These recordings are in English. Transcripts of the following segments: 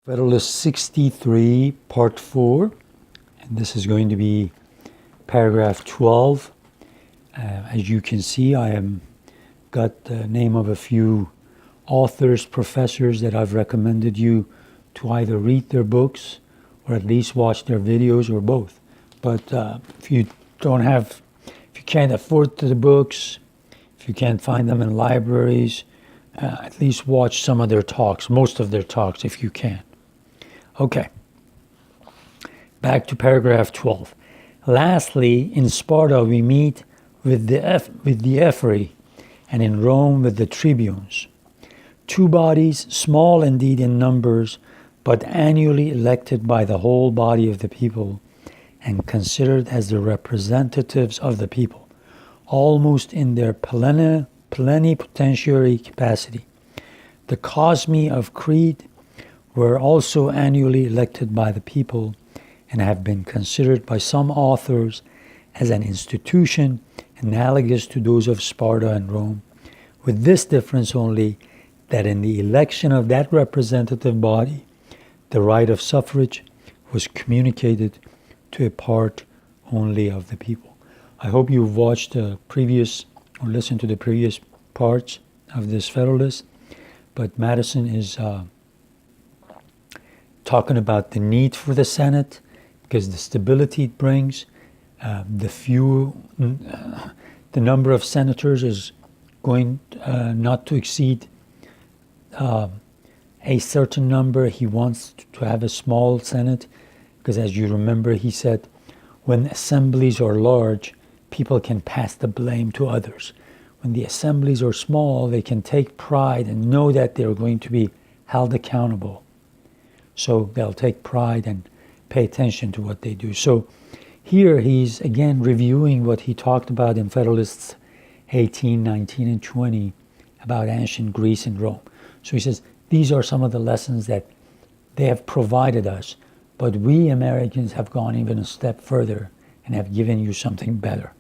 Federalist 63, Part 4, and this is going to be paragraph 12. As you can see, I have got the name of a few authors, professors that I've recommended you to either read their books or at least watch their videos or both. But if you can't afford the books, if you can't find them in libraries, at least watch some of their talks, most of their talks if you can. Okay, back to paragraph 12. Lastly, in Sparta we meet with the Ephori, and in Rome with the tribunes. Two bodies, small indeed in numbers, but annually elected by the whole body of the people, and considered as the representatives of the people, almost in their plenipotentiary capacity. The Cosmi of Crete were also annually elected by the people and have been considered by some authors as an institution analogous to those of Sparta and Rome, with this difference only that in the election of that representative body, the right of suffrage was communicated to a part only of the people. I hope you've watched the previous or listened to the previous parts of this Federalist, but Madison is talking about the need for the Senate because the stability it brings, the number of senators is going not to exceed a certain number. He wants to have a small Senate because, as you remember, he said when assemblies are large, people can pass the blame to others. When the assemblies are small, they can take pride and know that they're going to be held accountable. So they'll take pride and pay attention to what they do. So here he's again reviewing what he talked about in Federalists 18, 19, and 20 about ancient Greece and Rome. So he says, these are some of the lessons that they have provided us, but we Americans have gone even a step further and have given you something better.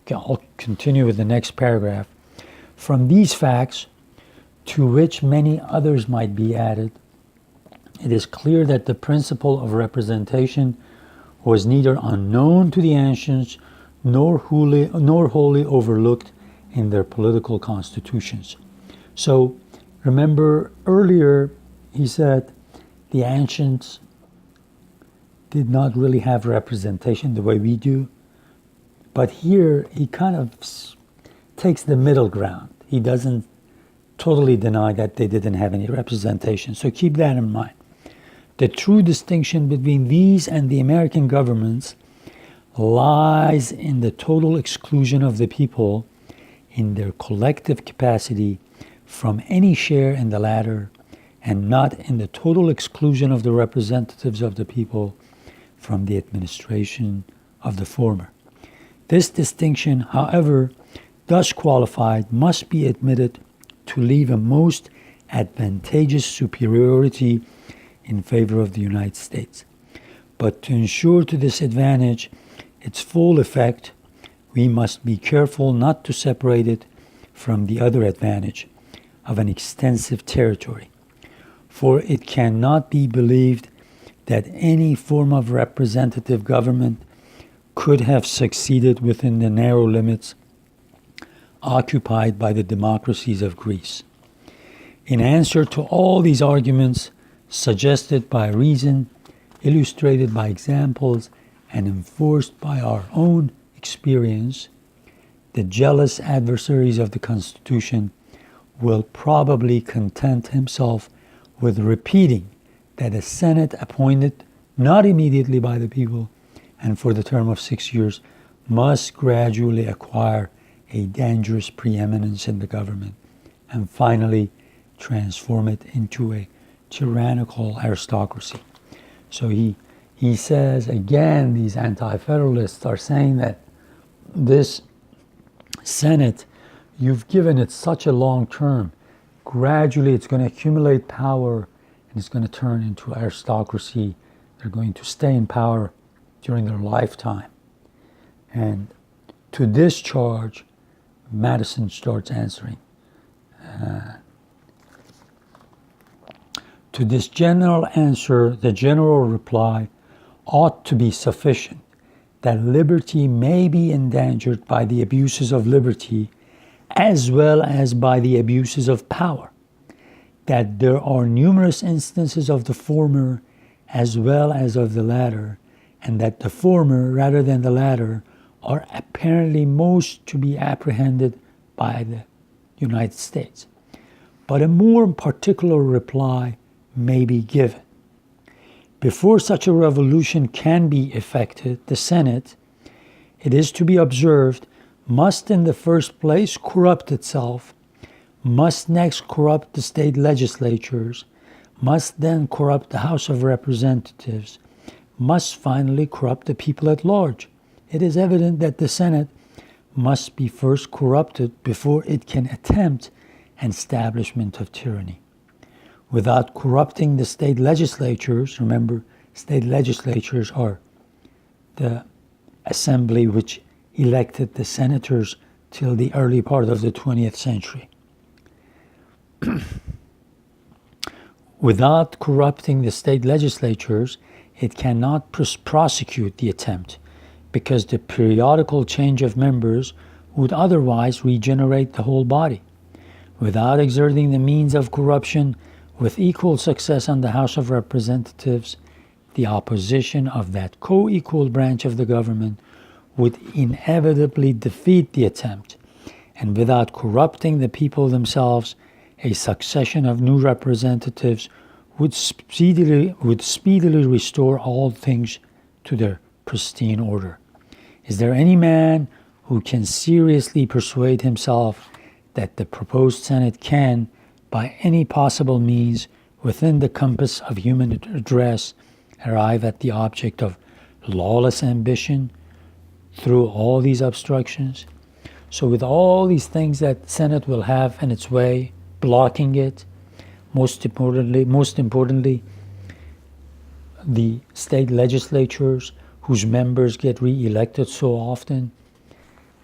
Okay, I'll continue with the next paragraph. From these facts, to which many others might be added, it is clear that the principle of representation was neither unknown to the ancients nor wholly overlooked in their political constitutions. So remember earlier he said the ancients did not really have representation the way we do, but here he kind of takes the middle ground. He doesn't totally deny that they didn't have any representation. So keep that in mind. The true distinction between these and the American governments lies in the total exclusion of the people in their collective capacity from any share in the latter, and not in the total exclusion of the representatives of the people from the administration of the former. This distinction, however, thus qualified, must be admitted to leave a most advantageous superiority in favor of the United States. But to ensure to this advantage its full effect, we must be careful not to separate it from the other advantage of an extensive territory. For it cannot be believed that any form of representative government could have succeeded within the narrow limits occupied by the democracies of Greece. In answer to all these arguments, suggested by reason, illustrated by examples, and enforced by our own experience, the jealous adversaries of the Constitution will probably content himself with repeating that a Senate appointed not immediately by the people and for the term of 6 years must gradually acquire a dangerous preeminence in the government and finally transform it into a tyrannical aristocracy. So he says, again, these anti-federalists are saying that this Senate, you've given it such a long term. Gradually it's going to accumulate power and it's going to turn into aristocracy. They're going to stay in power during their lifetime. And to this charge, Madison starts answering. To this general answer, the general reply ought to be sufficient, that liberty may be endangered by the abuses of liberty as well as by the abuses of power, that there are numerous instances of the former as well as of the latter, and that the former rather than the latter are apparently most to be apprehended by the United States. But a more particular reply may be given. Before such a revolution can be effected, the Senate, it is to be observed, must in the first place corrupt itself, must next corrupt the state legislatures, must then corrupt the House of Representatives, must finally corrupt the people at large. It is evident that the Senate must be first corrupted before it can attempt an establishment of tyranny. Without corrupting the state legislatures, remember, state legislatures are the assembly which elected the senators till the early part of the 20th century. Without corrupting the state legislatures, it cannot prosecute the attempt, because the periodical change of members would otherwise regenerate the whole body. Without exerting the means of corruption with equal success on the House of Representatives, the opposition of that co-equal branch of the government would inevitably defeat the attempt, and without corrupting the people themselves, a succession of new representatives would speedily restore all things to their pristine order. Is there any man who can seriously persuade himself that the proposed Senate can, by any possible means within the compass of human address, arrive at the object of lawless ambition through all these obstructions? So with all these things that the Senate will have in its way, blocking it, most importantly, the state legislatures whose members get re-elected so often,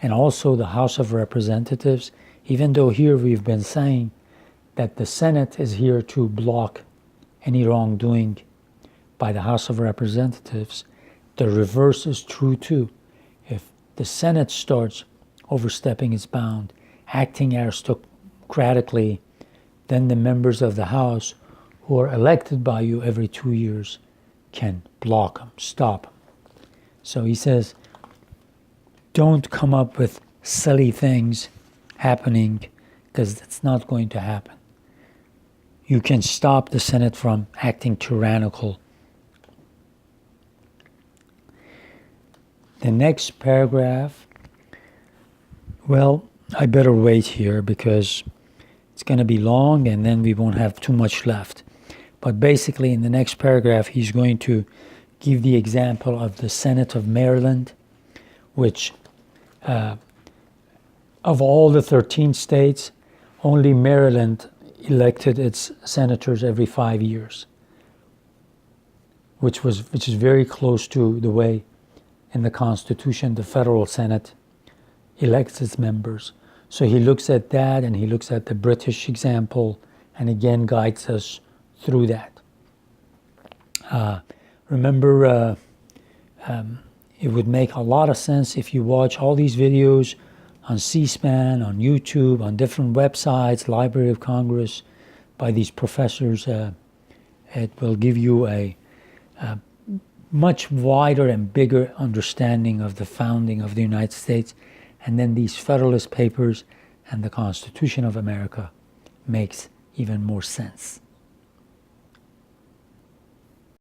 and also the House of Representatives, even though here we've been saying that the Senate is here to block any wrongdoing by the House of Representatives, the reverse is true too. If the Senate starts overstepping its bound, acting aristocratically, then the members of the House, who are elected by you every 2 years, can block them, stop them. So he says, don't come up with silly things happening, because it's not going to happen. You can stop the Senate from acting tyrannical. The next paragraph, well, I better wait here because it's going to be long and then we won't have too much left. But basically in the next paragraph, he's going to give the example of the Senate of Maryland, which of all the 13 states, only Maryland elected its senators every 5 years, which is very close to the way in the Constitution the federal Senate elects its members. So he looks at that and he looks at the British example and again guides us through that. Remember, it would make a lot of sense if you watch all these videos on C-SPAN, on YouTube, on different websites, Library of Congress, by these professors. It will give you a much wider and bigger understanding of the founding of the United States. And then these Federalist Papers and the Constitution of America makes even more sense.